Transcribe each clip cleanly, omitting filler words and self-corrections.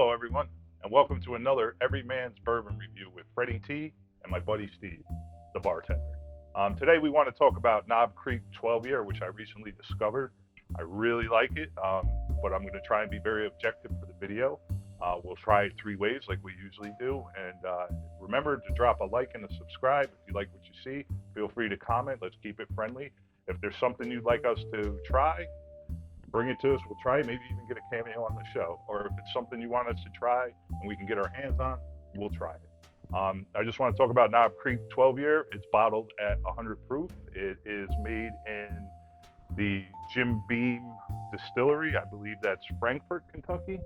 Hello, everyone, and welcome to another Every Man's Bourbon review with Freddie T and my buddy Steve, the bartender. Today, we want to talk about Knob Creek 12 year, which I recently discovered. I really like it, but I'm going to try and be very objective for the video. We'll try it three ways, like we usually do. And remember to drop a like and a subscribe if you like what you see. Feel free to comment. Let's keep it friendly. If there's something you'd like us to try, bring it to us. We'll try it. Maybe even get a cameo on the show. Or if it's something you want us to try and we can get our hands on, we'll try it. I just want to talk about Knob Creek 12 year. It's bottled at 100 proof. It is made in the Jim Beam Distillery. I believe that's Frankfort, Kentucky.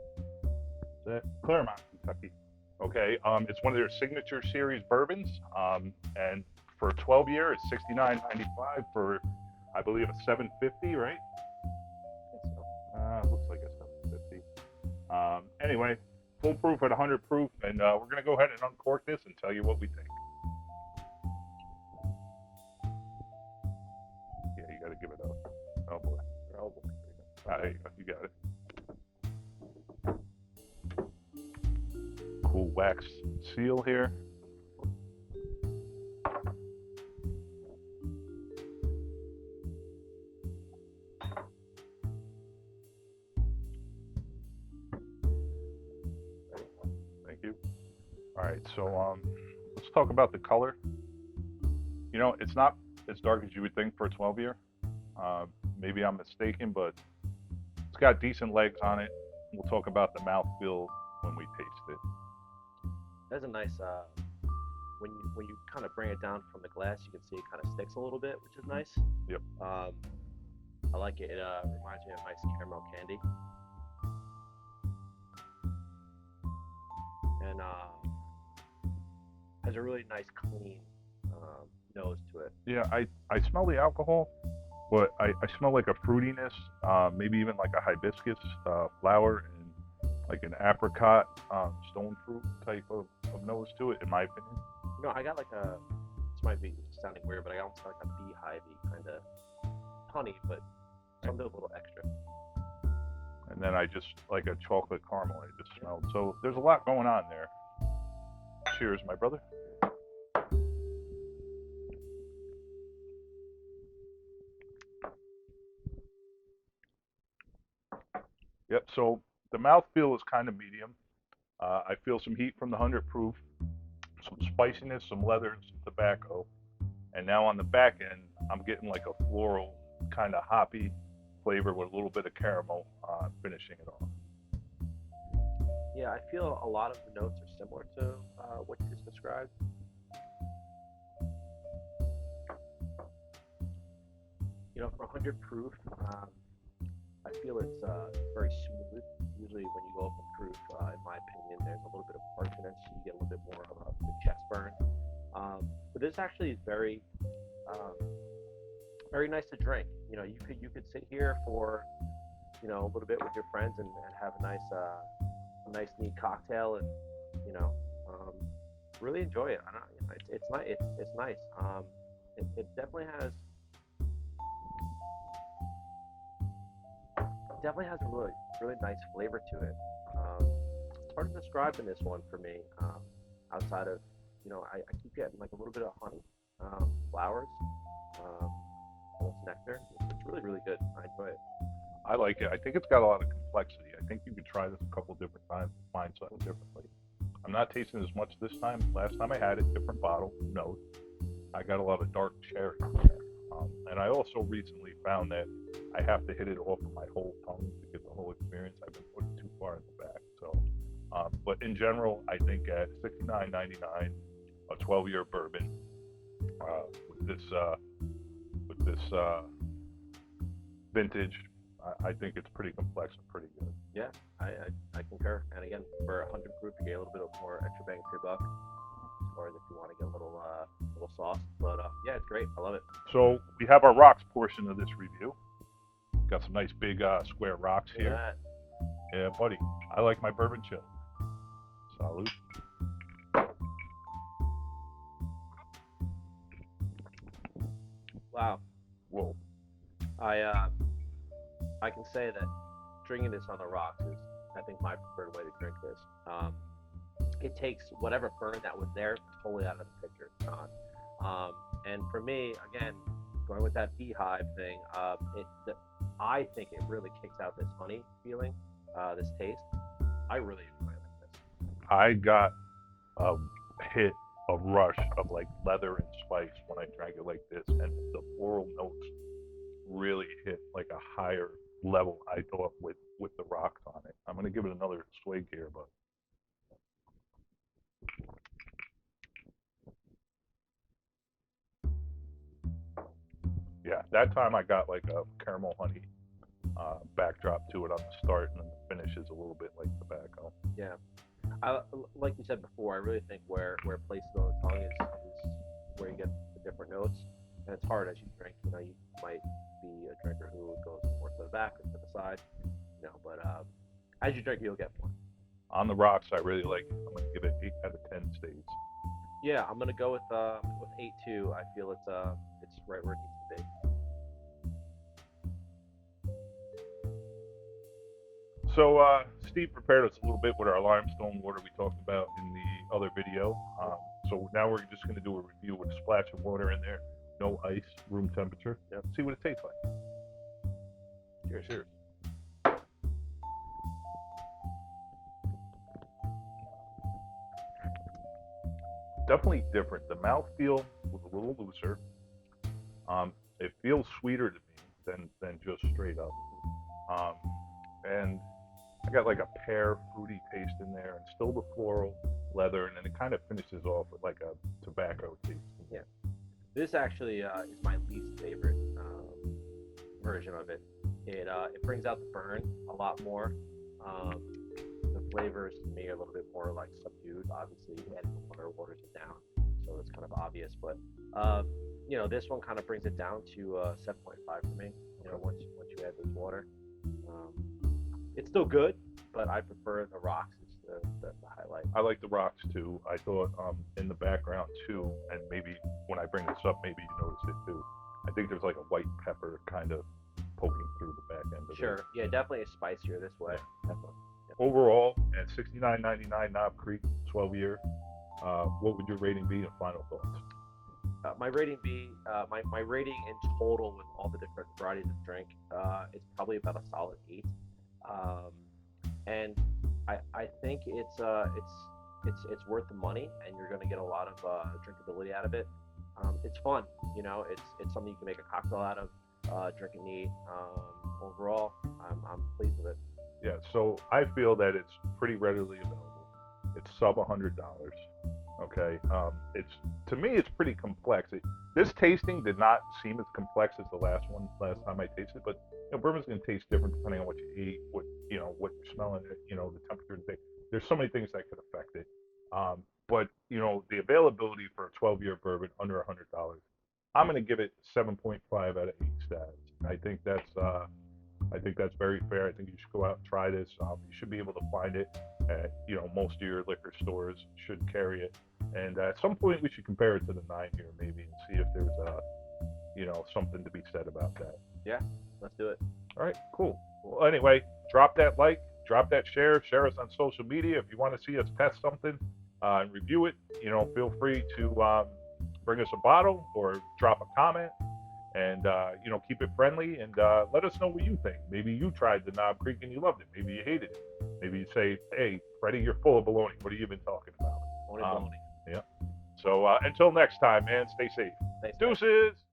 Is that Claremont, Kentucky? Okay. It's one of their signature series bourbons. And for a 12 year, it's $69.95 for, I believe, a 750, right? Looks like a 750. Anyway, full proof at 100 proof, and we're going to go ahead and uncork this and tell you what we think. Yeah, you got to give it up. Oh boy. Oh boy. There you go. You got it. Cool wax seal here. All right, so let's talk about the color. You know, it's not as dark as you would think for a 12 year. Maybe I'm mistaken, but it's got decent legs on it. We'll talk about the mouthfeel when we taste it. There's a nice when you kind of bring it down from the glass, you can see it kind of sticks a little bit, which is nice. Yep. I like it. It reminds me of nice caramel candy. And has a really nice clean nose to it. Yeah, I smell the alcohol, but I smell like a fruitiness, maybe even like a hibiscus flower and like an apricot stone fruit type of nose to it, in my opinion. You know, I got like this might be sounding weird, but I almost got like a beehivey kind of honey, but something a little extra. And then I just like a chocolate caramel I just smelled. So there's a lot going on there. Cheers, my brother. Yep, so the mouthfeel is kind of medium. I feel some heat from the 100 proof, some spiciness, some leather, and some tobacco. And now on the back end, I'm getting like a floral, kind of hoppy flavor with a little bit of caramel finishing it off. Yeah, I feel a lot of the notes are similar to what you just described. You know, for 100 proof, I feel it's very smooth. Usually when you go up in proof, in my opinion, there's a little bit of parchiness. You get a little bit more of the chest burn. But this actually is very, very nice to drink. You know, you could sit here for, you know, a little bit with your friends and have a nice neat cocktail, and you know, really enjoy it. I don't know, you know, it's nice. It definitely has a really nice flavor to it. It's hard to describe in this one for me. Outside of, you know, I keep getting like a little bit of honey, flowers, almost nectar. It's really good. I enjoy it. I like it. I think it's got a lot of complexity. I think you could try this a couple different times and find something differently. I'm not tasting as much this time. Last time I had it, different bottle, note. I got a lot of dark cherry in there. And I also recently found that I have to hit it off of my whole tongue to get the whole experience. I've been putting too far in the back. So, but in general, I think at $69.99, a 12 year bourbon with this vintage, I think it's pretty complex and pretty good. Yeah, I concur. And again, for 100 proof, you get a little bit more extra bang for your buck, or if you want to get a little sauce. But yeah, it's great. I love it. So we have our rocks portion of this review. Got some nice big square rocks here. Yeah, buddy. I like my bourbon chill. Salute. Wow. Whoa. I can say that drinking this on the rocks is I think, my preferred way to drink this. It takes whatever burn that was there totally out of the picture. It's gone. And for me, again, going with that beehive thing, I think it really kicks out this honey feeling, this taste. I really enjoy it like this. I got a hit, a rush of like leather and spice when I drank it like this, and the floral notes really hit like a higher level, I thought, with the rocks on it. I'm gonna give it another swig here, but yeah, that time I got like a caramel honey backdrop to it on the start, and then the finish is a little bit like tobacco. Yeah. Like you said before, I really think where it places on the tongue is where you get the different notes, and it's hard as you drink. You know, you might be a drinker who goes more to the back or to the side, you know, but as you drink, you'll get more. On the rocks, I really like it. I'm gonna give it 8 out of 10 states. Yeah, I'm gonna go with 8-2. I feel it's right where it needs to be. So Steve prepared us a little bit with our limestone water we talked about in the other video. So now we're just going to do a review with a splash of water in there, no ice, room temperature. Yep. See what it tastes like. Cheers. Cheers. Definitely different. The mouthfeel was a little looser. It feels sweeter to me than just straight up. And I got like a pear fruity taste in there, and still the floral leather, and then it kind of finishes off with like a tobacco taste. Yeah. This actually is my least favorite version of it. It brings out the burn a lot more. The flavors to me are a little bit more like subdued. Obviously, adding the water waters it down, so it's kind of obvious. But you know, this one kind of brings it down to 7.5 for me. You know, once you add this water. It's still good, but I prefer the rocks as the highlight. I like the rocks too. I thought in the background too, and maybe when I bring this up, maybe you notice it too. I think there's like a white pepper kind of poking through the back end of it. Sure. Yeah, definitely is spicier this way. Definitely. Yeah. Overall, at $69.99 Knob Creek 12 year, what would your rating be, and final thoughts? My rating my rating in total with all the different varieties of drink is probably about a solid 8. And I think it's worth the money, and you're going to get a lot of drinkability out of it. It's fun, you know. It's something you can make a cocktail out of, drink it neat. Overall, I'm pleased with it. Yeah, so I feel that it's pretty readily available. It's sub $100. Okay, to me it's pretty complex. This tasting did not seem as complex as the last time I tasted, but you know, bourbon's going to taste different depending on what you eat, what you're smelling, you know, the temperature and thing. There's so many things that could affect it. But you know, the availability for a 12-year bourbon under $100, I'm going to give it 7.5 out of 8 stars. I think that's very fair. I think you should go out and try this. You should be able to find it at, you know, most of your liquor stores should carry it. And at some point we should compare it to the 9-year maybe, and see if there's you know, something to be said about that. Yeah, let's do it. All right, cool. Well, anyway, drop that like, drop that share us on social media. If you want to see us test something and review it, you know, feel free to bring us a bottle or drop a comment. And you know, keep it friendly, and let us know what you think. Maybe you tried the Knob Creek and you loved it. Maybe you hated it. Maybe you say, "Hey, Freddie, you're full of baloney. What have you been talking about?" Only baloney. Yeah. So until next time, man, stay safe. Thanks, Deuces.